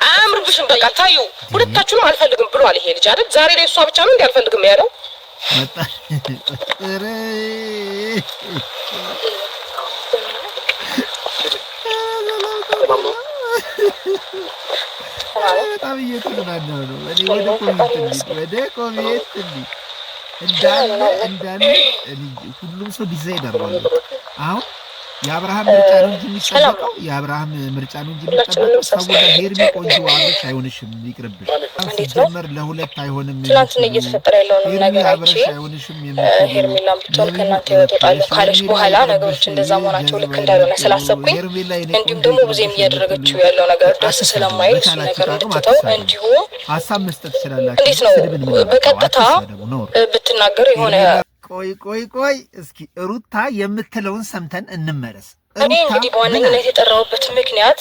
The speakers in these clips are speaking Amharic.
አያምርብሽም በቃ ታዩ ሁለታችሁንም አልፈልግም ብሏል ይሄ ልጅ አይደል ዛሬ ላይ እሷ ብቻ ነው እንዴ አልፈልግም ያለው በጣም እየተዝናናሁ ነው እኔ ወደ ኮሜት እንዳለ ሁሉም ሰው ዲዛይን አድርጓል አሁን የአብርሃም ምርጫ ነው እንጂ የሚጠበቀው የአብርሃም ምርጫ ነው እንጂ የሚጠበቀው ሰው ሄርሚ ቆንጆ አብረሽ አይሆንሽም ይቅርብሽ ሲጀመር ለሁለት አይሆንም ትናንትና እየተፈጠረ ያለውን ነገር አብረሽ አይሆንሽም ሄርሜላም ብትሆን ከእናንተ ይወጣሉ ካለች በኋላ ነገሮች እንደዛ መሆናቸው ልክ እንዳልሆነ ስላሰብኩኝ እንዲሁም ደግሞ ብዙም እያደረገችው ያለው ነገር ደስ ስለማይል እሱ ነገር እንድትተው እንዲሁ ሀሳብ መስጠት ትችላላችሁ እንዴት ነው በቀጥታ ብትናገር የሆነ ቆይ እስኪ ሩታ የምትለውን ሰምተን እንመለስ እኔ እንግዲህ በዋነኝነት የጠራሁበት ምክንያት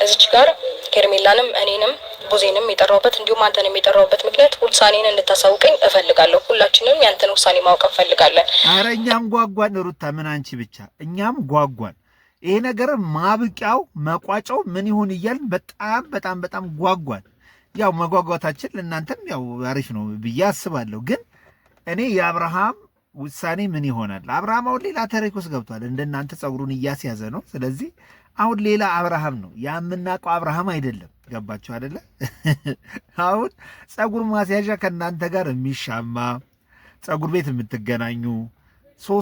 እዚች ጋር ሄርሜላንም እኔንም ቡዜንም የጠራሁበት እንዲሁም አንተንም የጠራሁበት ምክንያት ውሳኔን እንድታሳውቀኝ እፈልጋለሁ ሁላችንም ያንተን ውሳኔ ማወቅ እንፈልጋለን ኧረ እኛም ጓጓን ሩታ ምን አንቺ ብቻ እኛም ጓጓን ይሄ ነገር ማብቂያው መቋጫው ምን ይሁን እያልን በጣም ጓጓን ያው መጓጓታችን ለእናንተም ያው አሪፍ ነው ብዬ አስባለሁ ግን እኔ የአብርሃም ውሳኔ ምን ይሆናል አብርሃም አሁን ሌላ ታሪክ ውስጥ ገብቷል እንደናንተ ጸጉሩን እያስያዘ ነው ስለዚህ አሁን ሌላ አብርሃም ነው ያምናቀው አብርሃም አይደለም ገባችሁ አይደለ አሁን ጸጉር ማስያዣ ከናንተ ጋር የሚሻማ ጸጉር ቤት የምትገናኙ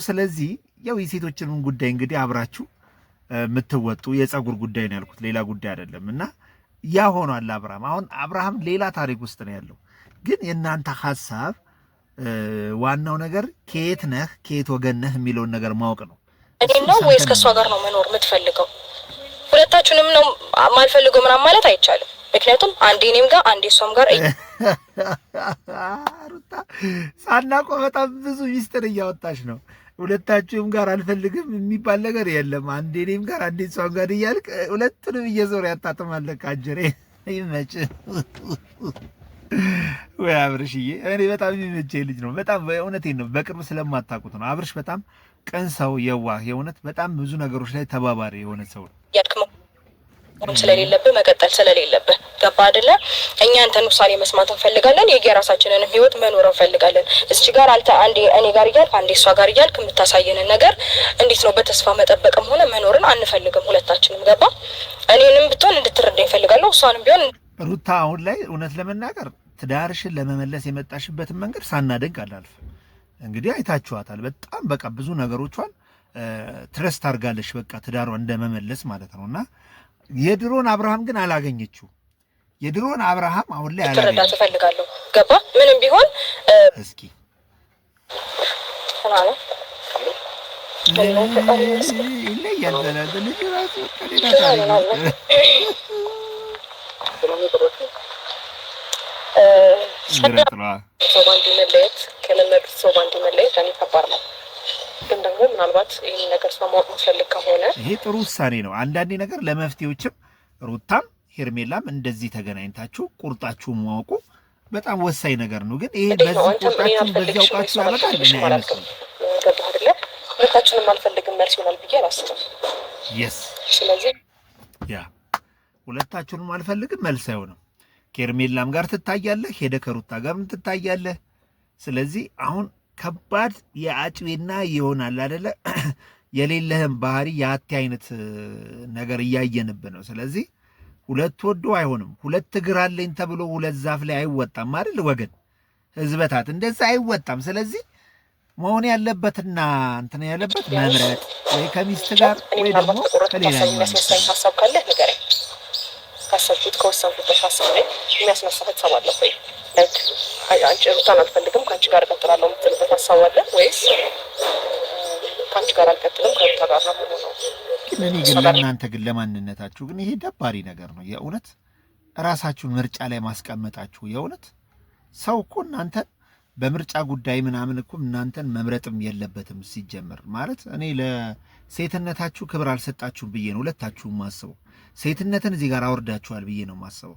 ስለዚህ ያው የሴቶችን ጉዳይ እንግዲህ አብራችሁ የምትወጡ የጸጉር ጉዳይ ነው ያልኩት ሌላ ጉዳይ አይደለምና ያ ሆኗል አሁን አብርሃም ሌላ ታሪክ ውስጥ ነው ያለው ግን የናንተ ሐሳብ ዋናው ነገር ከየት ነህ ከየት ወገን ነህ የሚለውን ነገር ማወቅ ነው እኔ ነው ወይስ ከሷ ጋር ነው መኖር የምትፈልገው ሁለታችሁንም ነው ማልፈልገው ምናምን ማለት አይቻልም ምክንያቱም አንዴ እኔም ጋር አንዴ እሷም ጋር ሩታ ሳናቆ በጣም ብዙ ሚስጥር እያወጣች ነው ሁለታችሁም ጋር አልፈልግም የሚባል ነገር የለም አንዴ እኔም ጋር አንዴ እሷም ጋር እያልክ ሁለቱንም እየዞር ያጣጥማለህ ካጀሬ ይመጭ ወይ አብርሽዬ እኔ በጣም የሚመቸኝ ልጅ ነው በጣም በእውነቴን ነው በቅርብ ስለማታውቁት ነው አብርሽ በጣም ቀን ሰው የዋህ የእውነት በጣም ብዙ ነገሮች ላይ ተባባሪ የሆነ ሰው ነው ያድክመው ስለሌለብህ መቀጠል ስለሌለብህ ገባ አይደለ እኛ አንተን ውሳኔ መስማት እንፈልጋለን የየራሳችንን ህይወት መኖር እንፈልጋለን እዚህ ጋር አንዴ እኔ ጋር እያልክ አንዴ እሷ ጋር እያልክ የምታሳየንን ነገር እንዴት ነው በተስፋ መጠበቅም ሆነ መኖርን አንፈልግም ሁለታችንም ገባ እኔንም ብትሆን እንድትረዳ ይፈልጋለሁ እሷንም ቢሆን ሩታ አሁን ላይ እውነት ለመናገር ትዳርሽን ለመመለስ የመጣሽበትን መንገድ ሳናደንቅ አላልፍ እንግዲህ አይታችኋታል በጣም በቃ ብዙ ነገሮቿን ትረስት አድርጋለሽ በቃ ትዳሯ እንደመመለስ ማለት ነውና የድሮን አብርሃም ግን አላገኘችው የድሮን አብርሃም አሁን ላይ አላገኘችው ተፈልጋለሁ ገባ ምንም ቢሆን እስኪ ሰላም ይለያል ልጅ ራሱ ሰባንዲ መለየት ከለመዱት ሰባንዲ መለየት እኔ ከባድ ነው ግን ደግሞ ምናልባት ይህን ነገር ማወቅ መፈልግ ከሆነ ይሄ ጥሩ ውሳኔ ነው አንዳንዴ ነገር ለመፍትሄዎችም ሩታም ሄርሜላም እንደዚህ ተገናኝታችሁ ቁርጣችሁ ማወቁ በጣም ወሳኝ ነገር ነው ግን ይሄ በዚህ ቁርጣችሁ በዚህ አውቃችሁ ያበቃል እኔ አይመስልም ገባ አይደለ ሁለታችንም አልፈልግም መልስ ይሆናል ብዬ አላስብም ስለዚህ ያ ሁለታችሁንም አልፈልግም መልስ አይሆንም ከሄርሜላም ጋር ትታያለህ ሄደ ከሩታ ጋርም ትታያለህ ስለዚህ አሁን ከባድ የአጭቤና ይሆናል አይደለ የሌለህም ባህሪ ያቲ አይነት ነገር እያየንብህ ነው ስለዚህ ሁለት ወዶ አይሆንም ሁለት እግር አለኝ ተብሎ ሁለት ዛፍ ላይ አይወጣም አይደል ወገን ህዝበታት እንደዛ አይወጣም ስለዚህ መሆን ያለበትና እንትን ያለበት መምረጥ ወይ ከሚስት ጋር ወይ ደግሞ ከሌላ ሀሳብ ካለ ንገረኝ ካሰብኩት ከወሰንኩት ሀሳብ ላይ የሚያስነሳ ሀሳብ አለ ወይ አንቺ ሩታን አልፈልግም ከአንቺ ጋር እቀጥላለሁ የምትልበት ሀሳብ አለ ወይስ ከአንቺ ጋር አልቀጥልም ከሩታ ጋር ነው የምሆነው ግን እኔ ግን ለእናንተ ግን ለማንነታችሁ ግን ይሄ ደባሪ ነገር ነው የእውነት ራሳችሁን ምርጫ ላይ ማስቀመጣችሁ የእውነት ሰው እኮ እናንተን በምርጫ ጉዳይ ምናምን እኮ እናንተን መምረጥም የለበትም ሲጀመር ማለት እኔ ለሴትነታችሁ ክብር አልሰጣችሁም ብዬ ነው ሁለታችሁም ማስበው ሴትነትን እዚህ ጋር አወርዳችኋል ብዬ ነው ማስበው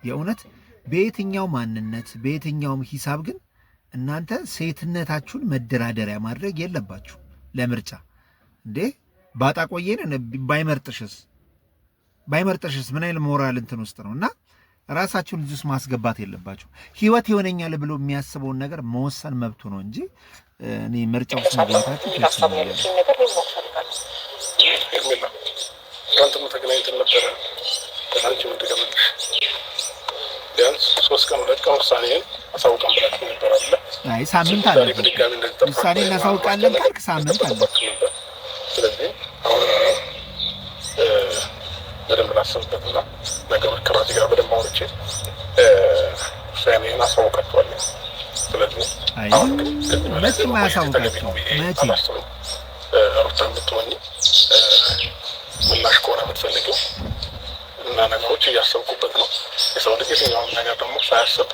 የእውነት በየትኛው ማንነት በየትኛውም ሂሳብ ግን እናንተ ሴትነታችሁን መደራደሪያ ማድረግ የለባችሁ ለምርጫ እንዴ ባጣቆየን ባይመርጥሽስ ባይመርጥሽስ ምን አይነት ሞራል እንትን ውስጥ ነውና ራሳችሁን ልጅስ ማስገባት የለባችሁ። ህይወት ይሆነኛል ብሎ የሚያስበውን ነገር መወሰን መብቱ ነው እንጂ እኔ ምርጫው ስለማታችሁ አይ ሳምንት አለ ውሳኔ እናሳውቃለን ካልክ ሳምንት አለ። ስለዚህ አሁን በደንብ ላስብበትና ነገሮች ከራሴ ጋር በደንብ አውርቼ ውሳኔን አሳውቃቸዋለሁ። ስለዚህ አሁን ግን መቼም አያሳውቃቸው መቼም ሩታ የምትሆኝ ምላሽ ከሆነ የምትፈልገው እና ነገሮች እያሰብኩበት ነው። የሰው ልጅ የትኛውን ነገር ደግሞ ሳያስብ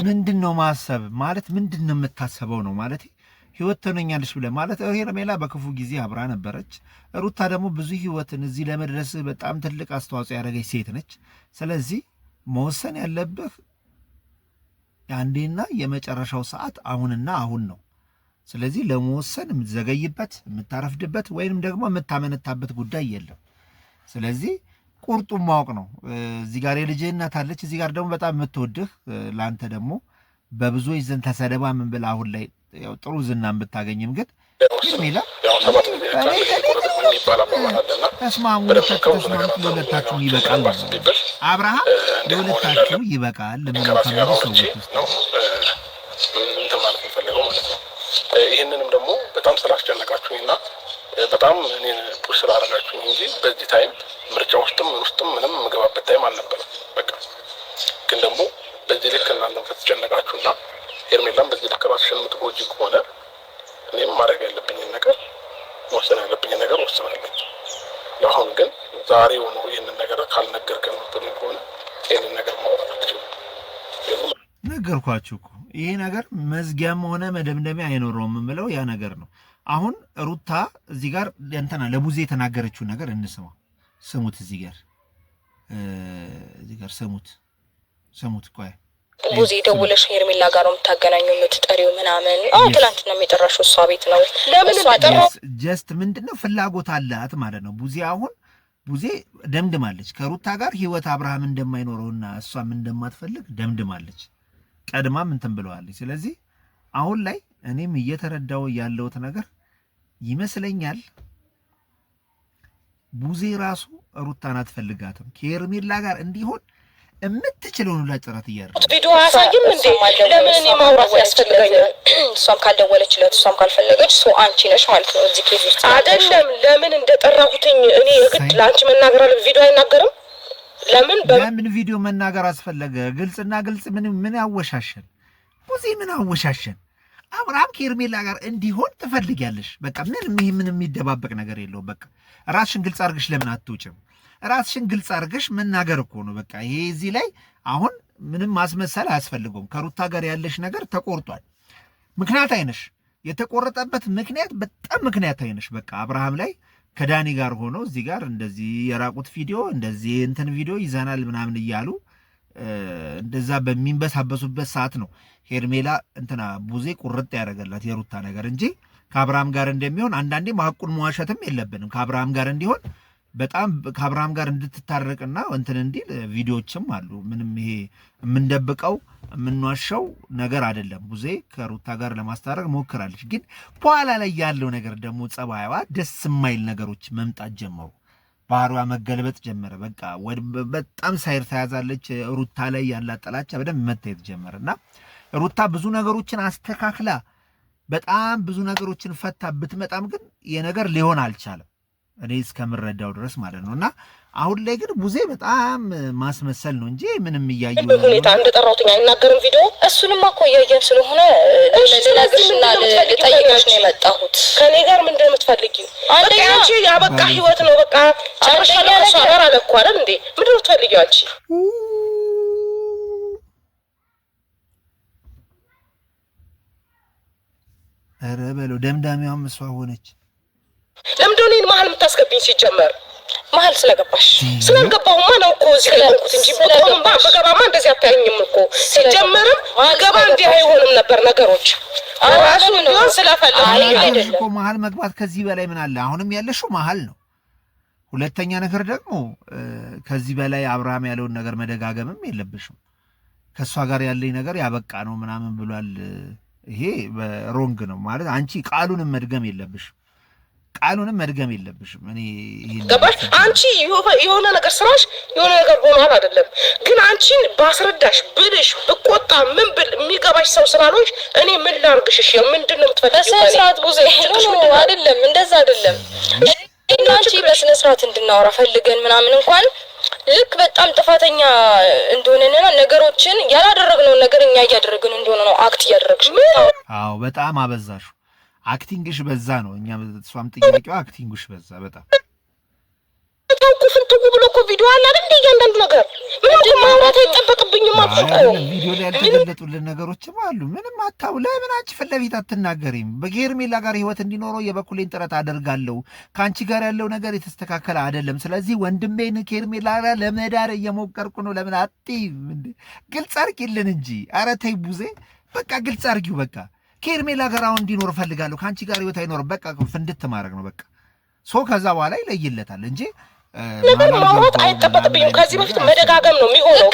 ምንድን ነው ማሰብ ማለት ምንድን ነው የምታሰበው ነው ማለት ህይወት ትሆነኛለች ብለህ ማለት ሄርሜላ በክፉ ጊዜ አብራ ነበረች። ሩታ ደግሞ ብዙ ህይወትን እዚህ ለመድረስ በጣም ትልቅ አስተዋጽኦ ያደረገች ሴት ነች። ስለዚህ መወሰን ያለብህ አንዴና የመጨረሻው ሰዓት አሁንና አሁን ነው። ስለዚህ ለመወሰን የምትዘገይበት የምታረፍድበት ወይንም ደግሞ የምታመነታበት ጉዳይ የለም። ስለዚህ ቁርጡን ማወቅ ነው። እዚህ ጋር የልጅህ እናት አለች፣ እዚህ ጋር ደግሞ በጣም የምትወድህ ለአንተ ደግሞ በብዙዎች ዘንድ ተሰደባ ምን ብላ አሁን ላይ ያው ጥሩ ዝናን ብታገኝም ግን ሄርሜላ ተስማሙ፣ ለሁለታችሁም ይበቃል። አብርሃም ለሁለታችሁ ይበቃል ለሚለው ከሚሉ ሰዎች ውስጥ ነው እንትን ማለት የምፈልገው ማለት ነው። ይህንንም ደግሞ በጣም ስላስጨነቃችሁኝና በጣም እኔን ፑሽ ስላደረጋችሁኝ እንጂ በዚህ ታይም ምርጫ ውስጥም ምን ውስጥም ምንም የምገባበት ታይም አልነበረም። በቃ ግን ደግሞ በዚህ ልክ እናንተም ከተጨነቃችሁና ሄርሜላም በዚህ ልክ ራስሽን የምትጎጂ ከሆነ እኔም ማድረግ ያለብኝን ነገር መወሰን ያለብኝን ነገር ወስናለሁ። ለአሁን ግን ዛሬ ሆኖ ይህንን ነገር ካልነገርከን ብሎኝ ከሆነ ይህንን ነገር ማውራት አልችልም። ነገርኳችሁ እኮ ይሄ ነገር መዝጊያም ሆነ መደምደሚያ አይኖረውም የምለው ያ ነገር ነው። አሁን ሩታ እዚህ ጋር እንትና ለቡዜ የተናገረችው ነገር እንስማ። ስሙት፣ እዚህ ጋር ስሙት። ቆይ ቡዜ ደውለሽ ሄርሜላ ጋር ነው የምታገናኙው የምትጠሪው ምናምን? ትናንትና የጠራሽው እሷ ቤት ነው። ለምን እንደጠራው ጀስት ምንድነው ፍላጎት አላት ማለት ነው። ቡዜ ደምድማለች ከሩታ ጋር ህይወት አብርሃም እንደማይኖረውና እሷም እንደማትፈልግ ደምድማለች። ቀድማም እንትን ብለዋለች። ስለዚህ አሁን ላይ እኔም እየተረዳው ያለውት ነገር ይመስለኛል ቡዜ ራሱ ሩታን አትፈልጋትም። ከሄርሜላ ጋር እንዲሆን የምትችለውን ሁላ ጥረት እያደረገ ቪዲዮ አሳይም እንዴ? ለምን እኔ ማውራት ያስፈልጋኛል? እሷም ካልደወለችለት እሷም ካልፈለገች ሰው አንቺ ነሽ ማለት ነው እዚህ ኬዝ ውስጥ አይደለም። ለምን እንደጠራሁትኝ እኔ እግድ ላንቺ መናገር አለ? ቪዲዮ አይናገርም? ለምን ቪዲዮ መናገር አስፈለገ? ግልጽና ግልጽ ምን ያወሻሸን? ቡዜ ምን አወሻሸን? አብርሃም ከሄርሜላ ጋር እንዲሆን ትፈልጊያለሽ። በቃ ምንም የሚደባበቅ ነገር የለውም። በቃ ራስሽን ግልጽ አድርገሽ ለምን አትውጭም? ራስሽን ግልጽ አድርገሽ መናገር እኮ ነው። በቃ ይሄ እዚህ ላይ አሁን ምንም ማስመሰል አያስፈልገውም። ከሩታ ጋር ያለሽ ነገር ተቆርጧል። ምክንያት አይነሽ። የተቆረጠበት ምክንያት በጣም ምክንያት አይነሽ። በቃ አብርሃም ላይ ከዳኒ ጋር ሆኖ እዚህ ጋር እንደዚህ የራቁት ቪዲዮ እንደዚህ እንትን ቪዲዮ ይዘናል ምናምን እያሉ እንደዛ በሚንበሳበሱበት ሰዓት ነው ሄርሜላ እንትና ቡዜ ቁርጥ ያደረገላት የሩታ ነገር እንጂ ከአብርሃም ጋር እንደሚሆን አንዳንዴ ማቁን መዋሸትም የለብንም። ከአብርሃም ጋር እንዲሆን በጣም ከአብርሃም ጋር እንድትታረቅና እንትን እንዲል ቪዲዮዎችም አሉ። ምንም ይሄ የምንደብቀው የምንዋሸው ነገር አይደለም። ቡዜ ከሩታ ጋር ለማስታረቅ ሞክራለች። ግን በኋላ ላይ ያለው ነገር ደግሞ ጸባይዋ ደስ የማይል ነገሮች መምጣት ጀመሩ። ባህሪዋ መገልበጥ ጀመረ። በቃ በጣም ሳይር ተያዛለች። ሩታ ላይ ያላት ጥላቻ በደንብ መታየት ጀመረና ሩታ ብዙ ነገሮችን አስተካክላ በጣም ብዙ ነገሮችን ፈታ ብትመጣም ግን የነገር ሊሆን አልቻለም እኔ እስከምረዳው ድረስ ማለት ነውና አሁን ላይ ግን ቡዜ በጣም ማስመሰል ነው እንጂ ምንም እያየው ነው። ሁኔታ እንደጠራሁትኝ አይናገርም ቪዲዮ። እሱንማ እኮ እያየን ስለሆነ ለነገርሽና ለጠይቅሽ ነው የመጣሁት። ከኔ ጋር ምን እንደምትፈልጊው አንደኛ አንቺ ያበቃ ህይወት ነው በቃ ጨርሻለሁ ከሷ ጋር አለ እኮ አይደል እንዴ? ምንድን ነው የምትፈልጊው አንቺ? ኧረ በለው ደምዳሚዋም እሷ ሆነች። ለምንድን ነው እኔን መሀል የምታስገብኝ? ሲጀመር መሀል ስላልገባሁማ ነው እኮ እዚህ ላይ ሆንኩት እንጂ ቦታውንም በገባማ እንደዚህ አታየኝም እኮ። ሲጀመርም ገባ እንዲህ አይሆንም ነበር ነገሮች ራሱ ቢሆን ስለፈለግኩ አይደለም እኮ መሀል መግባት። ከዚህ በላይ ምን አለ? አሁንም ያለሽው መሀል ነው። ሁለተኛ ነገር ደግሞ ከዚህ በላይ አብርሃም ያለውን ነገር መደጋገምም የለብሽም። ከእሷ ጋር ያለኝ ነገር ያበቃ ነው ምናምን ብሏል። ይሄ ሮንግ ነው ማለት አንቺ ቃሉንም መድገም የለብሽም። እኔ ይሄን ገባሽ? አንቺ የሆነ ነገር ስራሽ የሆነ ነገር ሆኗል አይደለም፣ ግን አንቺን ባስረዳሽ ብልሽ ብቆጣ ምን ብል የሚገባሽ ሰው ስላልሆንሽ እኔ ምን ላርግሽ? እሺ ምንድን ነው የምትፈልጊው? በስነ ስርዓት ብዙ አይደለም፣ እንደዛ አይደለም። እና አንቺ በስነ ስርዓት እንድናወራ ፈልገን ምናምን እንኳን ልክ በጣም ጥፋተኛ እንደሆነና ነገሮችን ያላደረግነውን ነገር እኛ እያደረግን እንደሆነ ነው አክት እያደረግሽ። አዎ በጣም አበዛሽ። አክቲንግሽ በዛ ነው። እኛ እሷም ጥያቄው አክቲንግሽ በዛ በጣም ታውቁ ፍንትጉ ብሎ እኮ ቪዲዮ አለ አይደል? እያንዳንዱ ነገር ምንም ማውራት አይጠበቅብኝም ማለት ነው። ቪዲዮ ላይ ያልተገለጡልን ነገሮችም አሉ። ምንም አታው ለምን አንቺ ፊት ለፊት አትናገሪም? በሄርሜላ ጋር ህይወት እንዲኖረው የበኩሌን ጥረት አደርጋለሁ። ከአንቺ ጋር ያለው ነገር የተስተካከለ አይደለም። ስለዚህ ወንድሜን ከሄርሜላ ጋር ለመዳር እየሞከርኩ ነው። ለምን አትይም? ግልጽ አድርጊልን እንጂ። ኧረ ተይ ቡዜ፣ በቃ ግልጽ አድርጊው። በቃ ከሄርሜላ ጋር አሁን እንዲኖር ፈልጋለሁ። ከአንቺ ጋር ህይወት አይኖርም። በቃ ፍንድት ማድረግ ነው በቃ ከዛ በኋላ ይለይለታል እንጂ ነገር ማውራት አይጠበቅብኝም። ከዚህ በፊት መደጋገም ነው የሚሆነው።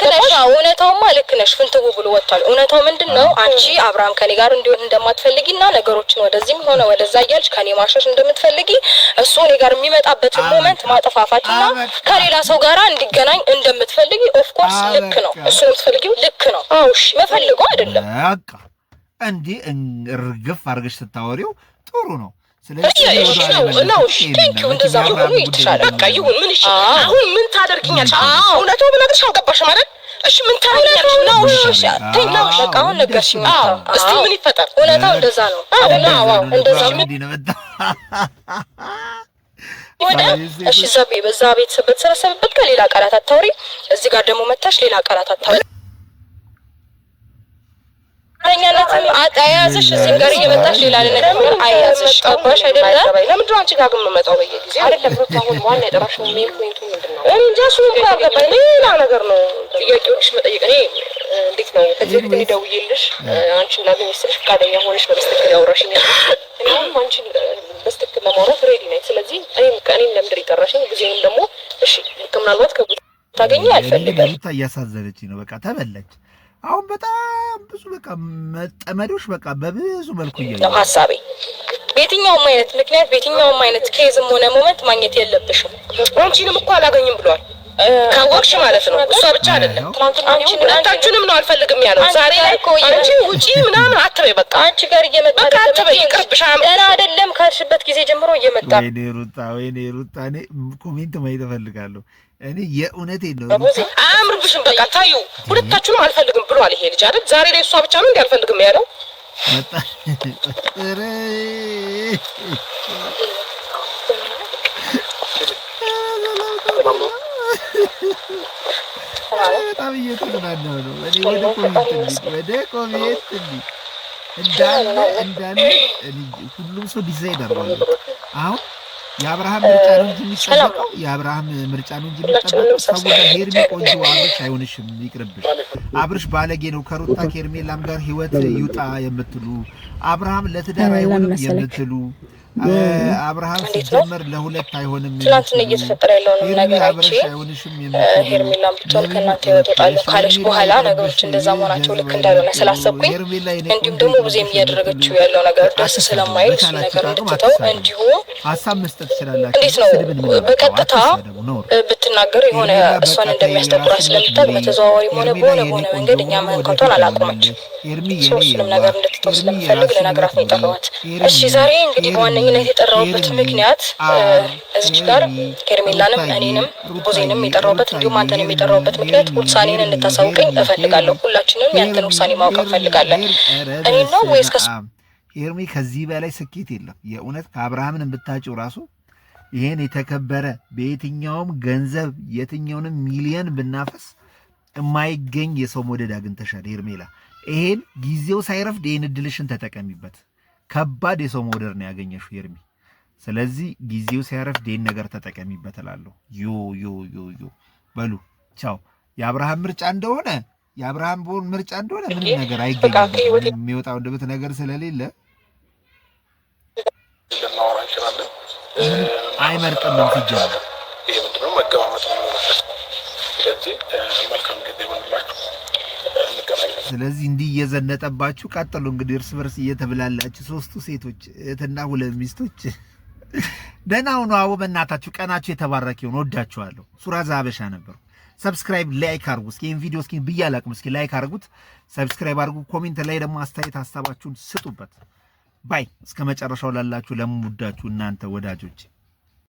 እውነታውማ ልክ ነሽ፣ ፍንትው ብሎ ወጥቷል። እውነታው ምንድን ነው? አንቺ አብርሃም ከኔ ጋር እንዲሆን እንደማትፈልጊና ነገሮችን ወደዚህም ሆነ ወደዛ እያልሽ ከኔ ማሸሽ እንደምትፈልጊ እሱ እኔ ጋር የሚመጣበትን ሞመንት ማጠፋፋትና ከሌላ ሰው ጋር እንዲገናኝ እንደምትፈልጊ ኦፍኮርስ ልክ ነው። እሱ ነው የምትፈልጊው፣ ልክ ነው። አዎ እሺ፣ መፈልገው አይደለም በቃ እንዲህ እርግፍ አድርገሽ ስታወሪው ጥሩ ነው። ስለዚህ እንደዛ ቢሆኑ ይችላል። በቃ ይሁን። ምን እሺ፣ አሁን ምን ታደርጊኛለሽ? እውነታው ብነግርሽ አልገባሽም አይደል? እሺ ምን ታደርጊኛለሽ? ነው እሺ፣ በቃ አሁን ነገርሽኝ። እስቲ ምን ይፈጠር? እውነታው እንደዛ ነው። አዎ እንደዛ እሺ፣ በዛ ቤተሰብ በተሰበሰበበት ጋር ሌላ ቃላት አታውሪ። እዚህ ጋር ደግሞ መታሽ ሌላ ቃላት አታውሪ። አኛላትን አያያዝሽ እዚህም ጋር እየመጣሽ ሌላ ነገር አያያዝሽ አባሽ አይደለም። ለምንድን ነው አንቺ ጋር ግን የምመጣው በየጊዜው? አይደለም ሩታውን ዋና የጠራሽው ሜል ፖይንቱ ምንድነው? እኔ እንጃ እሱን እንኳን አልገባኝ። ሌላ ነገር ነው ጥያቄዎች መጠየቅ። እኔ እንዴት ነው ከዚህ በፊት ደውዬልሽ አንቺን ላገኝሽ ስልሽ ፈቃደኛ ሆነሽ ነው በስተክል ያወራሽኝ። እኔ አሁን አንቺን በስተክል ለማውራት ሬዲ ነኝ። ስለዚህ እኔም ለምንድን የጠራሽኝ ጊዜንም ደግሞ እሺ ምናልባት ከቡታ ታገኘ አልፈልግም። ሩታ እያሳዘነችኝ ነው። በቃ ተበላች። አሁን በጣም ብዙ በቃ መጠመዶች በቃ በብዙ መልኩ ነው ሐሳቤ። በየትኛውም አይነት ምክንያት በየትኛውም አይነት ኬዝም ሆነ ሞመንት ማግኘት የለብሽም። አንቺንም እኮ አላገኝም ብሏል ካወቅሽ ማለት ነው። እሷ ብቻ አይደለም አንቺንም ነው አልፈልግም ያለው። ዛሬ ላይ አንቺ ውጪ ምናምን አትበይ። በቃ አንቺ ጋር እየመጣ አትበይ፣ ይቅርብሽ። ገና አይደለም ካልሽበት ጊዜ ጀምሮ እየመጣ ወይኔ ሩታ እኔ ኮሜንት ማየት እፈልጋለሁ። እኔ የእውነቴን ነው። አያምርብሽም። በቃ ታዩ ሁለታችሁንም አልፈልግም ብሏል ይሄ ልጅ አይደል? ዛሬ ላይ እሷ ብቻ ነው እንዴ አልፈልግም ያለው? በጣም እየተዝናናሁ ነው እኔ። ወደ ኮሜንት እንዳለ ሁሉም ሰው ዲዛይነር ነው አሁን። የአብርሃም ምርጫ ነው እንጂ የሚጠበቀው የአብርሃም ምርጫ ነው እንጂ የሚጠበቀው ሰውና ሄርሜ ቆንጆ አብርሽ አይሆንሽም፣ ይቅርብሽ። አብርሽ ባለጌ ነው፣ ከሩታ ከሄርሜላም ጋር ህይወት ይውጣ የምትሉ አብርሃም ለትዳር አይሆንም የምትሉ አብርሃም ሲጀመር ለሁለት አይሆንም። ትናንትና እየተፈጠረ ያለውን ነገር አይቼ ሄርሜላም ብትሆን ከእናንተ ይወጣሉ ካለች በኋላ ነገሮች እንደዛ መሆናቸው ልክ እንዳልሆነ ስላሰብኩኝ እንዲሁም ደግሞ ብዙም እያደረገችው ያለው ነገር ደስ ስለማይል እሱ ነገር እንድትተው እንዲሁ ሀሳብ መስጠት ትችላላችሁ። እንዴት ነው በቀጥታ ብትናገር የሆነ እሷን እንደሚያስጠቁራት ስለምታውቅ በተዘዋዋሪም ሆነ በሆነ መንገድ እኛ መንካቷን አላቆመችም። ሶስቱንም ነገር እንድትተው ስለምፈልግ ለነገራት ነው የጠራኋት። እሺ ዛሬ እንግዲህ በዋነኝነት የጠራሁበት ምክንያት እዚች ጋር ሄርሜላንም እኔንም ቡዜንም የጠራሁበት እንዲሁም አንተንም የጠራሁበት ምክንያት ውሳኔን እንድታሳውቀኝ እፈልጋለሁ። ሁላችንም ያንተን ውሳኔ ማወቅ እንፈልጋለን። እኔ ነው ወይስ ከሱ? ሄርሜ ከዚህ በላይ ስኬት የለም። የእውነት ከአብርሃምን ብታጭው ራሱ ይሄን የተከበረ በየትኛውም ገንዘብ የትኛውንም ሚሊየን ብናፈስ የማይገኝ የሰው መውደድ አግኝተሻል ሄርሜላ። ይሄን ጊዜው ሳይረፍድ ይሄን እድልሽን ተጠቀሚበት። ከባድ የሰው መውደድ ነው ያገኘሽው ሄርሜ። ስለዚህ ጊዜው ሳይረፍድ ይሄን ነገር ተጠቀሚበት እላለሁ። ዮ በሉ ቻው። የአብርሃም ምርጫ እንደሆነ ምንም ነገር አይገኝም። የሚወጣው እንደበት ነገር ስለሌለ አይመርጥም ነው ሲጀምር ስለዚህ መልካም ጊዜ ይሆንላችሁ። እንገናኛለን። ስለዚህ እንዲህ እየዘነጠባችሁ ቀጥሉ። እንግዲህ እርስ በርስ እየተብላላችሁ ሶስቱ ሴቶች እህትና ሁለት ሚስቶች ደህና ሁኑ። አዎ በእናታችሁ ቀናችሁ የተባረከ ይሁን። ወዳችኋለሁ። ሱራዛ ሀበሻ ነበርኩ። ሰብስክራይብ ላይክ አድርጉ። እስኪ ይሄን ቪዲዮ እስኪ ብያላቅም እስኪ ላይክ አድርጉት፣ ሰብስክራይብ አድርጉ። ኮሜንት ላይ ደግሞ አስተያየት ሀሳባችሁን ስጡበት። ባይ እስከ መጨረሻው ላላችሁ ለምወዳችሁ እናንተ ወዳጆች